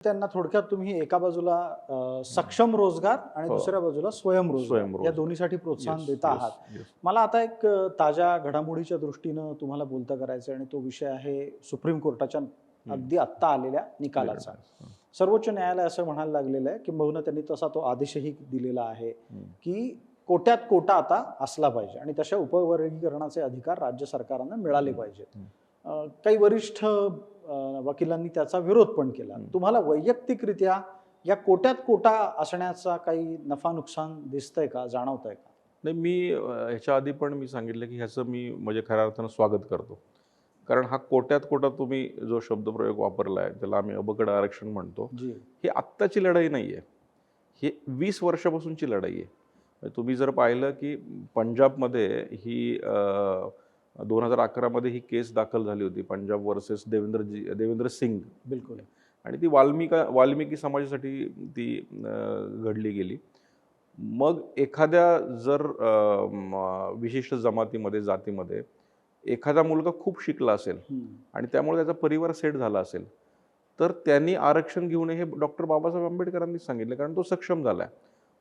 त्यांना थोडक्यात तुम्ही एका बाजूला सक्षम रोजगार आणि दुसऱ्या बाजूला स्वयंरोजगार या दोन्हीसाठी प्रोत्साहन देता आहात. मला आता एक ताज्या घडामोडीच्या दृष्टीनं तुम्हाला बोलतं करायचं आणि तो विषय आहे सुप्रीम कोर्टाच्या अगदी आत्ता आलेल्या निकालाचा. सर्वोच्च न्यायालय असं म्हणायला लागलेलं आहे किंबहुना त्यांनी तसा तो आदेशही दिलेला आहे की कोट्यात कोटा आता असला पाहिजे आणि तशा उपवर्गीकरणाचे अधिकार राज्य सरकारांना मिळाले पाहिजेत. काही वरिष्ठ वकिलांनी त्याचा विरोध पण केला. तुम्हाला वैयक्तिकरित्या या कोट्यात कोटा असण्याचा काही नफा नुकसान दिसतंय का, जाणवतंय का? नाही, मी ह्याच्या आधी पण मी सांगितलं की ह्याचं मी म्हणजे खऱ्या अर्थानं स्वागत करतो. कारण हा कोट्यात कोटा तुम्ही जो शब्दप्रयोग वापरला आहे त्याला आम्ही अबकड आरक्षण म्हणतो. ही आत्ताची लढाई नाही आहे, ही 20 वर्षापासूनची लढाई आहे. तुम्ही जर पाहिलं की पंजाबमध्ये ही 2011 मध्ये ही केस दाखल झाली होती, पंजाब वर्सेस देवेंद्र सिंग. बिलकुल. आणि ती वाल्मिकी समाजासाठी ती घडली गेली. मग एखाद्या जर विशिष्ट जमातीमध्ये जातीमध्ये एखादा मुलगा खूप शिकला असेल आणि त्यामुळे त्याचा परिवार सेट झाला असेल तर त्यांनी आरक्षण घेऊ नये हे डॉक्टर बाबासाहेब आंबेडकरांनी सांगितलं, कारण तो सक्षम झाला आहे.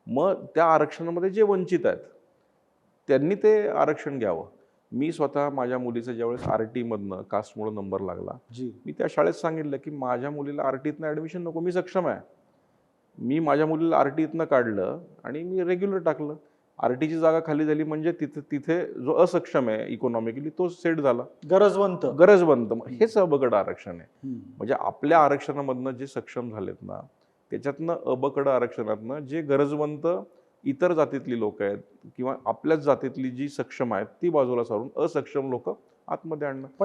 मग त्या आरक्षणामध्ये जे वंचित आहेत त्यांनी ते आरक्षण घ्यावं. मी स्वतः माझ्या मुलीचं ज्यावेळेस RT मधनं कास्टमुळे नंबर लागला, मी त्या शाळेत सांगितलं की माझ्या मुलीला RTतनं ॲडमिशन नको, मी सक्षम आहे. मी माझ्या मुलीला RTतनं काढलं आणि मी रेग्युलर टाकलं. RTची जागा खाली झाली म्हणजे तिथे जो असक्षम आहे इकॉनॉमिकली तो सेट झाला, गरजवंत. हेच अबकड आरक्षण आहे. म्हणजे आपल्या आरक्षणामधनं जे सक्षम झालेत ना त्याच्यातनं अबकड आरक्षणातनं जे गरजवंत इतर जातीतली लोक आहेत किंवा आपल्याच जातीतली जी सक्षम आहेत ती बाजूला सारून असक्षम लोक आतमध्ये आणणं.